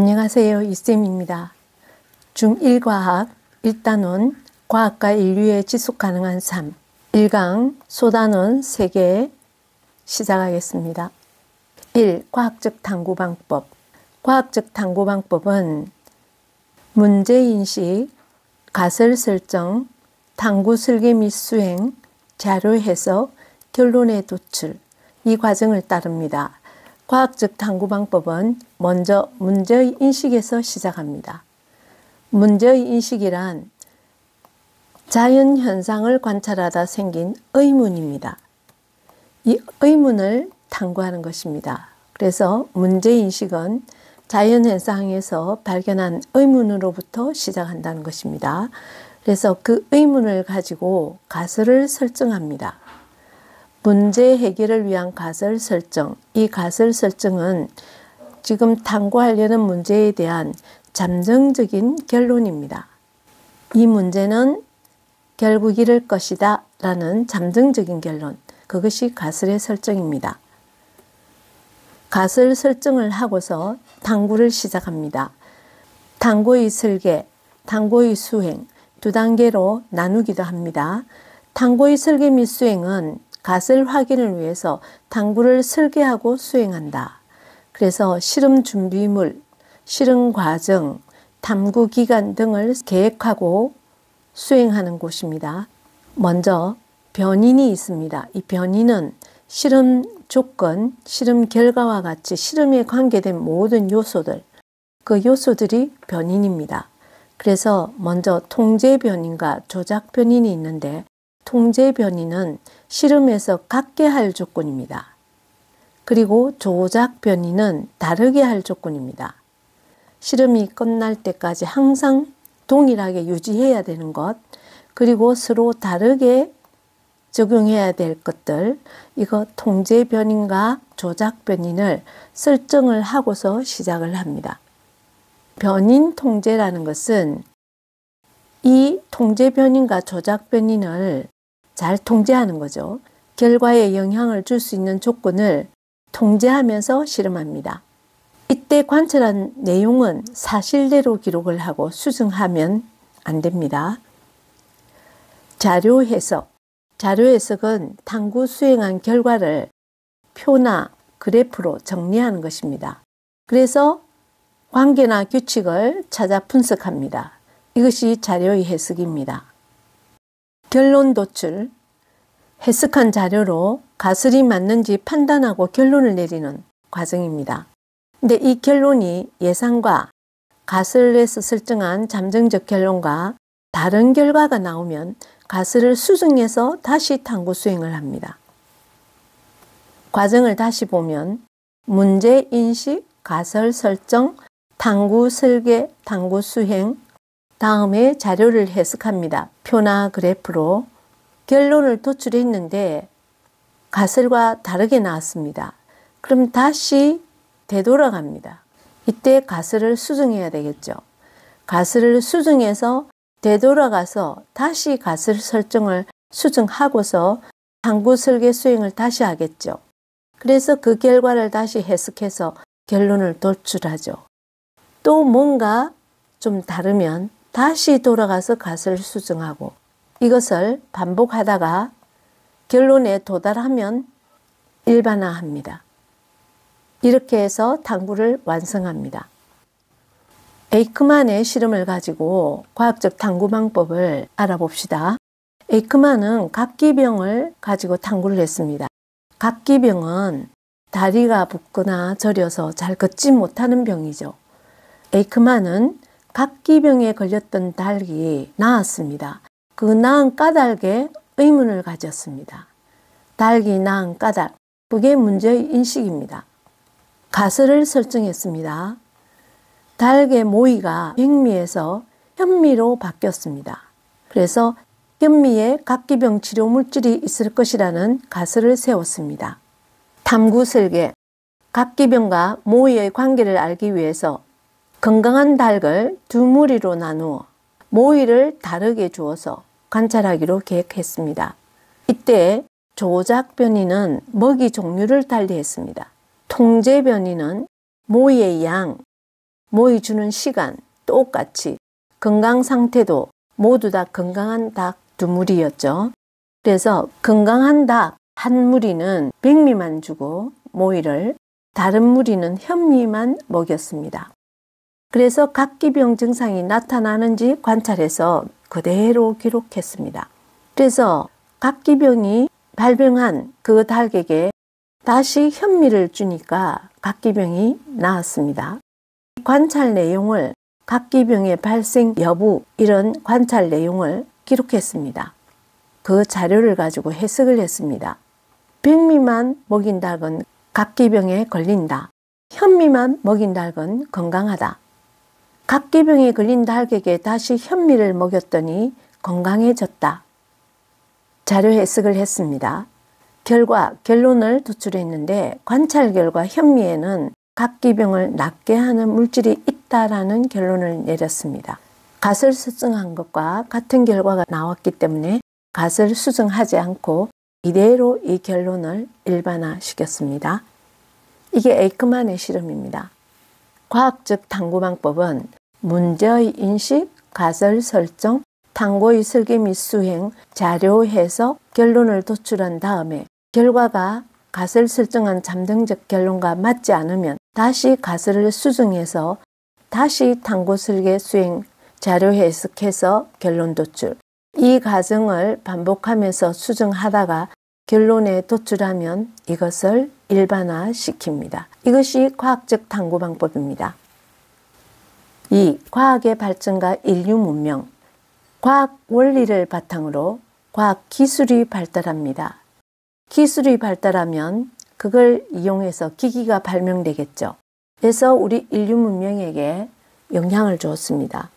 안녕하세요. 이쌤입니다. 중1과학 1단원 과학과 인류의 지속가능한 삶 1강 소단원 3개 시작하겠습니다. 1. 과학적 탐구방법. 과학적 탐구방법은 문제인식, 가설설정, 탐구 설계 및 수행, 자료 해석, 결론의 도출 이 과정을 따릅니다. 과학적 탐구방법은 먼저 문제의 인식에서 시작합니다. 문제의 인식이란 자연현상을 관찰하다 생긴 의문입니다. 이 의문을 탐구하는 것입니다. 그래서 문제인식은 자연현상에서 발견한 의문으로부터 시작한다는 것입니다. 그래서 그 의문을 가지고 가설을 설정합니다. 문제 해결을 위한 가설 설정. 이 가설 설정은 지금 탐구하려는 문제에 대한 잠정적인 결론입니다. 이 문제는 결국 이럴 것이다 라는 잠정적인 결론. 그것이 가설의 설정입니다. 가설 설정을 하고서 탐구를 시작합니다. 탐구의 설계, 탐구의 수행 두 단계로 나누기도 합니다. 탐구의 설계 및 수행은 가설 확인을 위해서 탐구를 설계하고 수행한다. 그래서 실험 준비물, 실험 과정, 탐구 기간 등을 계획하고 수행하는 곳입니다. 먼저 변인이 있습니다. 이 변인은 실험 조건, 실험 결과와 같이 실험에 관계된 모든 요소들, 그 요소들이 변인입니다. 그래서 먼저 통제 변인과 조작 변인이 있는데 통제 변인은 실험에서 같게 할 조건입니다. 그리고 조작 변인은 다르게 할 조건입니다. 실험이 끝날 때까지 항상 동일하게 유지해야 되는 것, 그리고 서로 다르게 적용해야 될 것들, 이거 통제 변인과 조작 변인을 설정을 하고서 시작을 합니다. 변인 통제라는 것은 이 통제 변인과 조작 변인을 잘 통제하는 거죠. 결과에 영향을 줄 수 있는 조건을 통제하면서 실험합니다. 이때 관찰한 내용은 사실대로 기록을 하고 수정하면 안 됩니다. 자료 해석. 자료 해석은 탐구 수행한 결과를 표나 그래프로 정리하는 것입니다. 그래서 관계나 규칙을 찾아 분석합니다. 이것이 자료의 해석입니다. 결론 도출. 해석한 자료로 가설이 맞는지 판단하고 결론을 내리는 과정입니다. 근데 이 결론이 예상과 가설에서 설정한 잠정적 결론과 다른 결과가 나오면 가설을 수정해서 다시 탐구 수행을 합니다. 과정을 다시 보면 문제 인식, 가설 설정, 탐구 설계, 탐구 수행, 다음에 자료를 해석합니다. 표나 그래프로 결론을 도출했는데 가설과 다르게 나왔습니다. 그럼 다시 되돌아갑니다. 이때 가설을 수정해야 되겠죠. 가설을 수정해서 되돌아가서 다시 가설 설정을 수정하고서 탐구 설계 수행을 다시 하겠죠. 그래서 그 결과를 다시 해석해서 결론을 도출하죠. 또 뭔가 좀 다르면 다시 돌아가서 가설을 수정하고 이것을 반복하다가 결론에 도달하면 일반화합니다. 이렇게 해서 탐구를 완성합니다. 에이크만의 실험을 가지고 과학적 탐구 방법을 알아봅시다. 에이크만은 각기병을 가지고 탐구를 했습니다. 각기병은 다리가 붓거나 저려서 잘 걷지 못하는 병이죠. 에이크만은 각기병에 걸렸던 닭이 나았습니다. 그 나은 까닭에 의문을 가졌습니다. 닭이 낳은 까닭, 그게 문제의 인식입니다. 가설을 설정했습니다. 닭의 모이가 백미에서 현미로 바뀌었습니다. 그래서 현미에 각기병 치료 물질이 있을 것이라는 가설을 세웠습니다. 탐구 설계, 각기병과 모이의 관계를 알기 위해서 건강한 닭을 두 무리로 나누어 모이를 다르게 주어서 관찰하기로 계획했습니다. 이때 조작 변이는 먹이 종류를 달리했습니다. 통제 변이는 모이의 양, 모이 주는 시간 똑같이 건강 상태도 모두 다 건강한 닭 2무리였죠. 그래서 건강한 닭 한 무리는 백미만 주고 모이를, 다른 무리는 현미만 먹였습니다. 그래서 각기병 증상이 나타나는지 관찰해서 그대로 기록했습니다. 그래서 각기병이 발병한 그 닭에게 다시 현미를 주니까 각기병이 나았습니다. 관찰 내용을 각기병의 발생 여부 이런 관찰 내용을 기록했습니다. 그 자료를 가지고 해석을 했습니다. 백미만 먹인 닭은 각기병에 걸린다. 현미만 먹인 닭은 건강하다. 각기병에 걸린 닭에게 다시 현미를 먹였더니 건강해졌다. 자료 해석을 했습니다. 결론을 도출했는데 관찰 결과 현미에는 각기병을 낫게 하는 물질이 있다라는 결론을 내렸습니다. 갓을 수정한 것과 같은 결과가 나왔기 때문에 갓을 수정하지 않고 이대로 이 결론을 일반화시켰습니다. 이게 에이크만의 실험입니다. 과학적 탐구 방법은 문제의 인식, 가설 설정, 탐구의 설계 및 수행, 자료 해석, 결론을 도출한 다음에 결과가 가설 설정한 잠정적 결론과 맞지 않으면 다시 가설을 수정해서 다시 탐구 설계 수행, 자료 해석해서 결론 도출. 이 과정을 반복하면서 수정하다가 결론에 도출하면 이것을 일반화시킵니다. 이것이 과학적 탐구 방법입니다. 2. 과학의 발전과 인류 문명. 과학 원리를 바탕으로 과학 기술이 발달합니다. 기술이 발달하면 그걸 이용해서 기기가 발명되겠죠. 그래서 우리 인류 문명에게 영향을 주었습니다.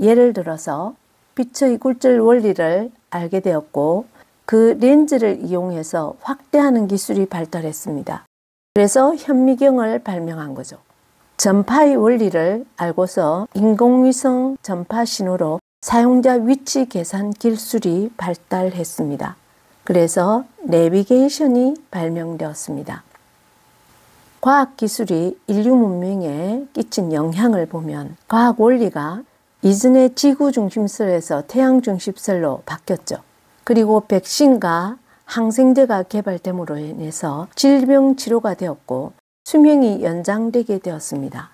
예를 들어서 빛의 굴절 원리를 알게 되었고 그 렌즈를 이용해서 확대하는 기술이 발달했습니다. 그래서 현미경을 발명한 거죠. 전파의 원리를 알고서 인공위성 전파 신호로 사용자 위치 계산 기술이 발달했습니다. 그래서 내비게이션이 발명되었습니다. 과학기술이 인류 문명에 끼친 영향을 보면 과학 원리가 이전의 지구 중심설에서 태양 중심설로 바뀌었죠. 그리고 백신과 항생제가 개발됨으로 인해서 질병 치료가 되었고 수명이 연장되게 되었습니다.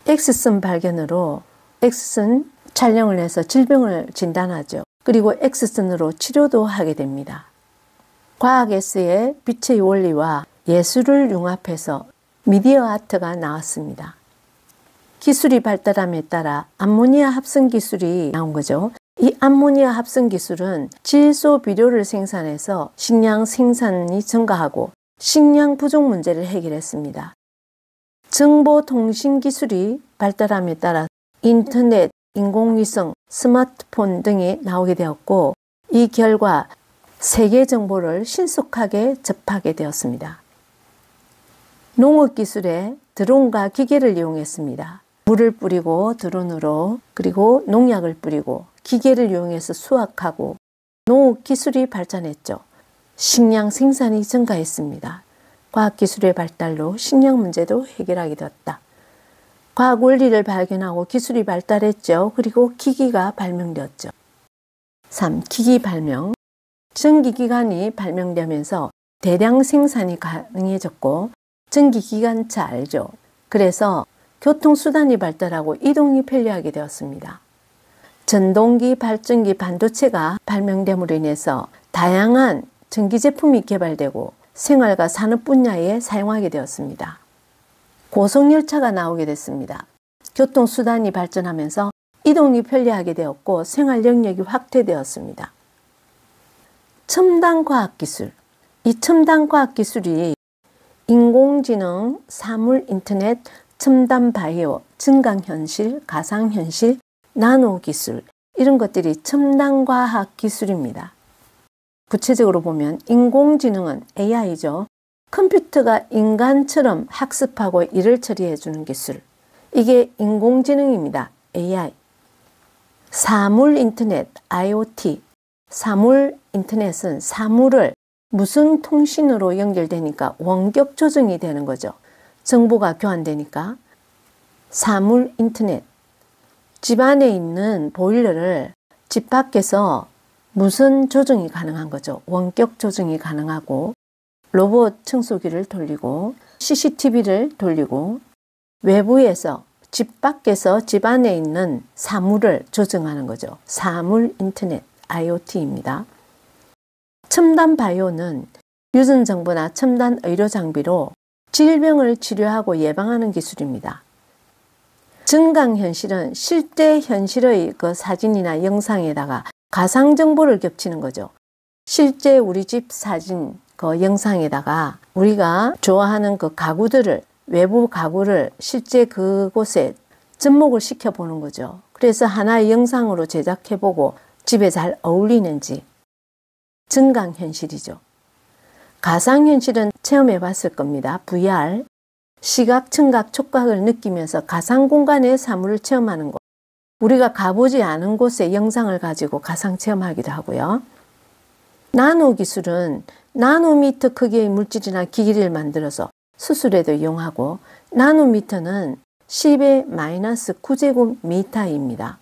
엑스선 발견으로 엑스선 촬영을 해서 질병을 진단하죠. 그리고 엑스선으로 치료도 하게 됩니다. 과학에서의 빛의 원리와 예술을 융합해서 미디어 아트가 나왔습니다. 기술이 발달함에 따라 암모니아 합성 기술이 나온 거죠. 이 암모니아 합성 기술은 질소 비료를 생산해서 식량 생산이 증가하고 식량 부족 문제를 해결했습니다. 정보통신 기술이 발달함에 따라 인터넷, 인공위성, 스마트폰 등이 나오게 되었고 이 결과 세계 정보를 신속하게 접하게 되었습니다. 농업기술에 드론과 기계를 이용했습니다. 물을 뿌리고 드론으로 그리고 농약을 뿌리고 기계를 이용해서 수확하고 농업기술이 발전했죠. 식량 생산이 증가했습니다. 과학기술의 발달로 식량 문제도 해결하게 되었다. 과학 원리를 발견하고 기술이 발달했죠. 그리고 기기가 발명되었죠. 3. 기기 발명. 전기기관이 발명되면서 대량 생산이 가능해졌고 전기기관차 알죠? 그래서 교통수단이 발달하고 이동이 편리하게 되었습니다. 전동기, 발전기, 반도체가 발명됨으로 인해서 다양한 전기제품이 개발되고 생활과 산업 분야에 사용하게 되었습니다. 고속열차가 나오게 됐습니다. 교통수단이 발전하면서 이동이 편리하게 되었고 생활 영역이 확대되었습니다. 첨단 과학기술. 이 첨단 과학기술이 인공지능, 사물 인터넷, 첨단 바이오, 증강현실, 가상현실, 나노기술 이런 것들이 첨단 과학기술입니다. 구체적으로 보면 인공지능은 AI죠. 컴퓨터가 인간처럼 학습하고 일을 처리해주는 기술. 이게 인공지능입니다. AI. 사물 인터넷, IoT. 사물 인터넷은 사물을 무선 통신으로 연결되니까 원격 조정이 되는 거죠. 정보가 교환되니까. 사물 인터넷. 집 안에 있는 보일러를 집 밖에서 무선 조정이 가능한 거죠. 원격 조정이 가능하고 로봇 청소기를 돌리고 CCTV를 돌리고 외부에서 집 밖에서 집 안에 있는 사물을 조정하는 거죠. 사물 인터넷 IoT입니다. 첨단 바이오는 유전 정보나 첨단 의료 장비로 질병을 치료하고 예방하는 기술입니다. 증강현실은 실제 현실의 그 사진이나 영상에다가 가상 정보를 겹치는 거죠. 실제 우리 집 사진, 그 영상에다가 우리가 좋아하는 그 가구들을, 외부 가구를 실제 그곳에 접목을 시켜보는 거죠. 그래서 하나의 영상으로 제작해보고 집에 잘 어울리는지. 증강현실이죠. 가상현실은 체험해 봤을 겁니다. VR. 시각, 청각, 촉각을 느끼면서 가상 공간의 사물을 체험하는 곳. 우리가 가보지 않은 곳의 영상을 가지고 가상 체험하기도 하고요. 나노 기술은 나노미터 크기의 물질이나 기기를 만들어서 수술에도 이용하고 나노미터는 10의 마이너스 9제곱미터입니다.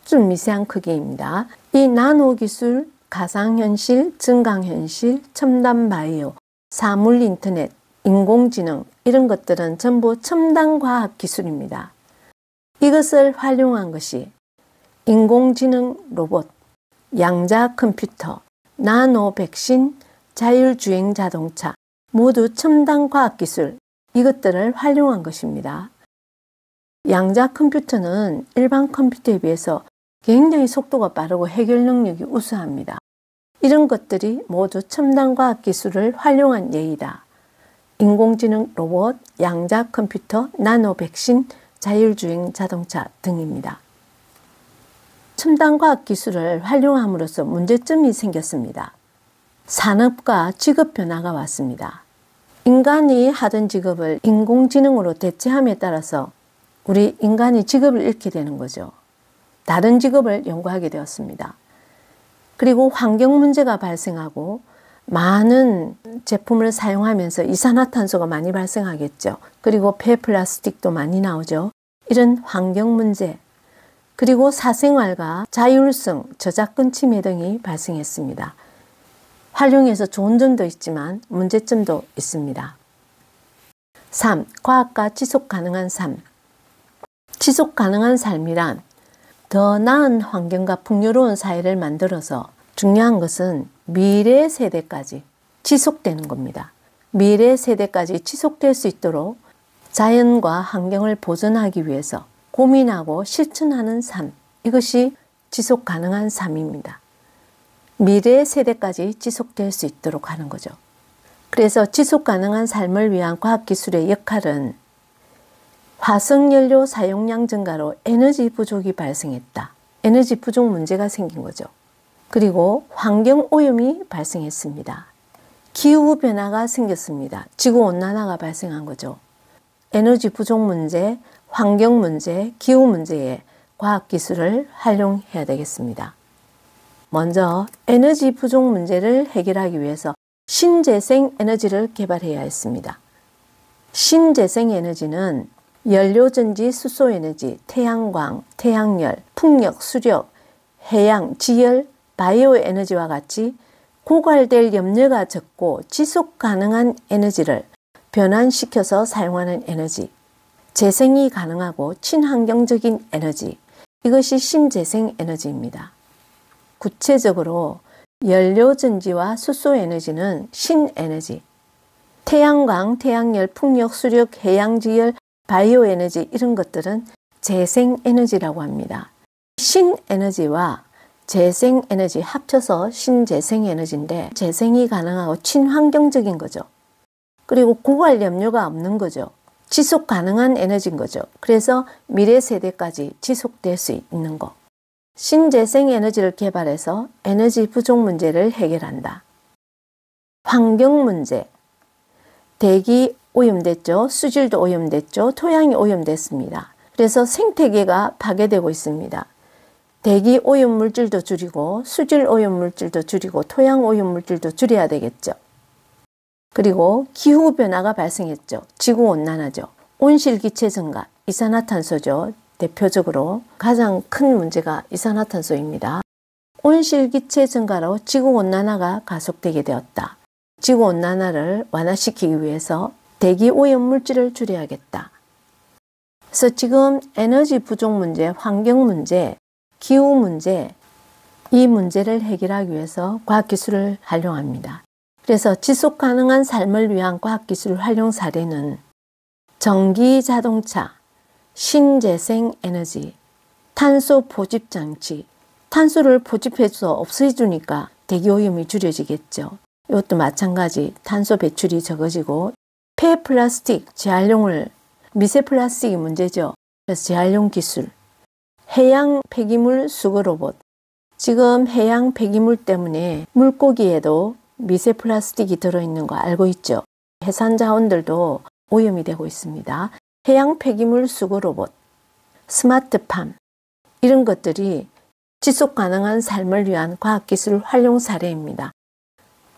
좀 미세한 크기입니다. 이 나노 기술, 가상현실, 증강현실, 첨단 바이오, 사물 인터넷, 인공지능 이런 것들은 전부 첨단 과학 기술입니다. 이것을 활용한 것이 인공지능 로봇, 양자 컴퓨터, 나노 백신, 자율주행 자동차 모두 첨단 과학 기술 이것들을 활용한 것입니다. 양자 컴퓨터는 일반 컴퓨터에 비해서 굉장히 속도가 빠르고 해결 능력이 우수합니다. 이런 것들이 모두 첨단 과학 기술을 활용한 예이다. 인공지능 로봇, 양자 컴퓨터, 나노 백신, 자율주행 자동차 등입니다. 첨단 과학 기술을 활용함으로써 문제점이 생겼습니다. 산업과 직업 변화가 왔습니다. 인간이 하던 직업을 인공지능으로 대체함에 따라서 우리 인간이 직업을 잃게 되는 거죠. 다른 직업을 연구하게 되었습니다. 그리고 환경 문제가 발생하고 많은 제품을 사용하면서 이산화탄소가 많이 발생하겠죠. 그리고 폐플라스틱도 많이 나오죠. 이런 환경 문제, 그리고 사생활과 자율성, 저작권 침해 등이 발생했습니다. 활용해서 좋은 점도 있지만 문제점도 있습니다. 3. 과학과 지속 가능한 삶. 지속 가능한 삶이란 더 나은 환경과 풍요로운 사회를 만들어서 중요한 것은 미래 세대까지 지속되는 겁니다. 미래 세대까지 지속될 수 있도록 자연과 환경을 보존하기 위해서 고민하고 실천하는 삶, 이것이 지속 가능한 삶입니다. 미래 세대까지 지속될 수 있도록 하는 거죠. 그래서 지속 가능한 삶을 위한 과학기술의 역할은 화석연료 사용량 증가로 에너지 부족이 발생했다. 에너지 부족 문제가 생긴 거죠. 그리고 환경오염이 발생했습니다. 기후변화가 생겼습니다. 지구온난화가 발생한 거죠. 에너지 부족 문제, 환경 문제, 기후 문제에 과학기술을 활용해야 되겠습니다. 먼저 에너지 부족 문제를 해결하기 위해서 신재생 에너지를 개발해야 했습니다. 신재생 에너지는 연료전지, 수소에너지, 태양광, 태양열, 풍력, 수력, 해양, 지열, 바이오 에너지와 같이 고갈될 염려가 적고 지속 가능한 에너지를 변환시켜서 사용하는 에너지, 재생이 가능하고 친환경적인 에너지, 이것이 신재생 에너지입니다. 구체적으로 연료전지와 수소에너지는 신에너지, 태양광, 태양열, 풍력, 수력, 해양지열, 바이오에너지 이런 것들은 재생에너지라고 합니다. 신에너지와 재생에너지 합쳐서 신재생에너지인데 재생이 가능하고 친환경적인 거죠. 그리고 고갈 염려가 없는 거죠. 지속 가능한 에너지인 거죠. 그래서 미래 세대까지 지속될 수 있는 거. 신재생 에너지를 개발해서 에너지 부족 문제를 해결한다. 환경 문제. 대기 오염됐죠. 수질도 오염됐죠. 토양이 오염됐습니다. 그래서 생태계가 파괴되고 있습니다. 대기 오염 물질도 줄이고 수질 오염 물질도 줄이고 토양 오염 물질도 줄여야 되겠죠. 그리고 기후변화가 발생했죠. 지구온난화죠. 온실기체 증가, 이산화탄소죠. 대표적으로 가장 큰 문제가 이산화탄소입니다. 온실기체 증가로 지구온난화가 가속되게 되었다. 지구온난화를 완화시키기 위해서 대기오염 물질을 줄여야겠다. 그래서 지금 에너지 부족 문제, 환경 문제, 기후 문제, 이 문제를 해결하기 위해서 과학기술을 활용합니다. 그래서 지속가능한 삶을 위한 과학기술 활용 사례는 전기자동차, 신재생 에너지, 탄소 포집장치, 탄소를 포집해서 없애주니까 대기오염이 줄여지겠죠. 이것도 마찬가지 탄소 배출이 적어지고 폐플라스틱 재활용을 미세 플라스틱이 문제죠. 그래서 재활용 기술, 해양 폐기물 수거 로봇. 지금 해양 폐기물 때문에 물고기에도 미세 플라스틱이 들어있는 거 알고 있죠. 해산 자원들도 오염이 되고 있습니다. 해양 폐기물 수거 로봇, 스마트팜 이런 것들이 지속 가능한 삶을 위한 과학기술 활용 사례입니다.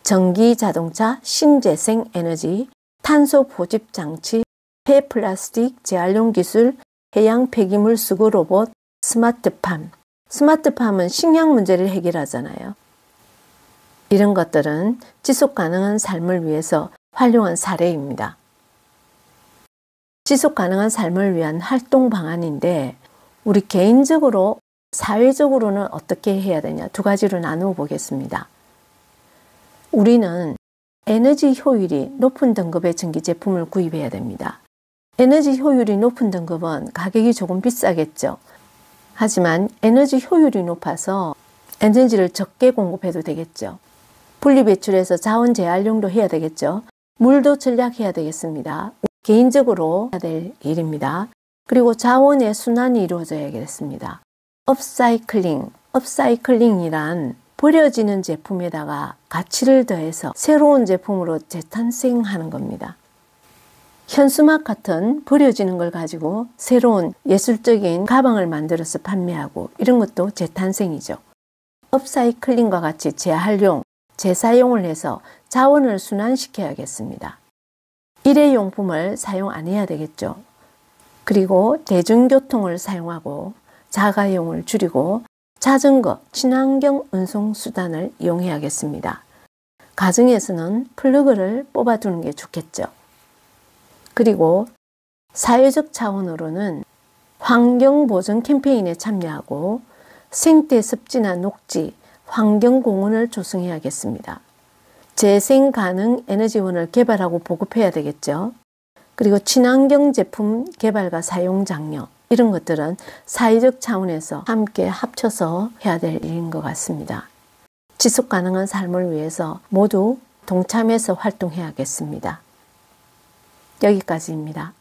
전기 자동차, 신재생 에너지, 탄소 포집 장치, 폐플라스틱 재활용 기술, 해양 폐기물 수거 로봇, 스마트팜. 스마트팜은 식량 문제를 해결하잖아요. 이런 것들은 지속 가능한 삶을 위해서 활용한 사례입니다. 지속 가능한 삶을 위한 활동 방안인데 우리 개인적으로 사회적으로는 어떻게 해야 되냐 두 가지로 나누어 보겠습니다. 우리는 에너지 효율이 높은 등급의 전기 제품을 구입해야 됩니다. 에너지 효율이 높은 등급은 가격이 조금 비싸겠죠. 하지만 에너지 효율이 높아서 에너지를 적게 공급해도 되겠죠. 분리배출해서 자원 재활용도 해야 되겠죠. 물도 절약해야 되겠습니다. 개인적으로 해야 될 일입니다. 그리고 자원의 순환이 이루어져야겠습니다. 업사이클링이란 버려지는 제품에다가 가치를 더해서 새로운 제품으로 재탄생하는 겁니다. 현수막 같은 버려지는 걸 가지고 새로운 예술적인 가방을 만들어서 판매하고 이런 것도 재탄생이죠. 업사이클링과 같이 재활용, 재사용을 해서 자원을 순환시켜야겠습니다. 일회용품을 사용 안 해야 되겠죠. 그리고 대중교통을 사용하고 자가용을 줄이고 자전거, 친환경 운송수단을 이용해야겠습니다. 가정에서는 플러그를 뽑아두는 게 좋겠죠. 그리고 사회적 차원으로는 환경보전 캠페인에 참여하고 생태 습지나 녹지, 환경공원을 조성해야겠습니다. 재생 가능 에너지원을 개발하고 보급해야 되겠죠. 그리고 친환경 제품 개발과 사용 장려 이런 것들은 사회적 차원에서 함께 합쳐서 해야 될 일인 것 같습니다. 지속 가능한 삶을 위해서 모두 동참해서 활동해야겠습니다. 여기까지입니다.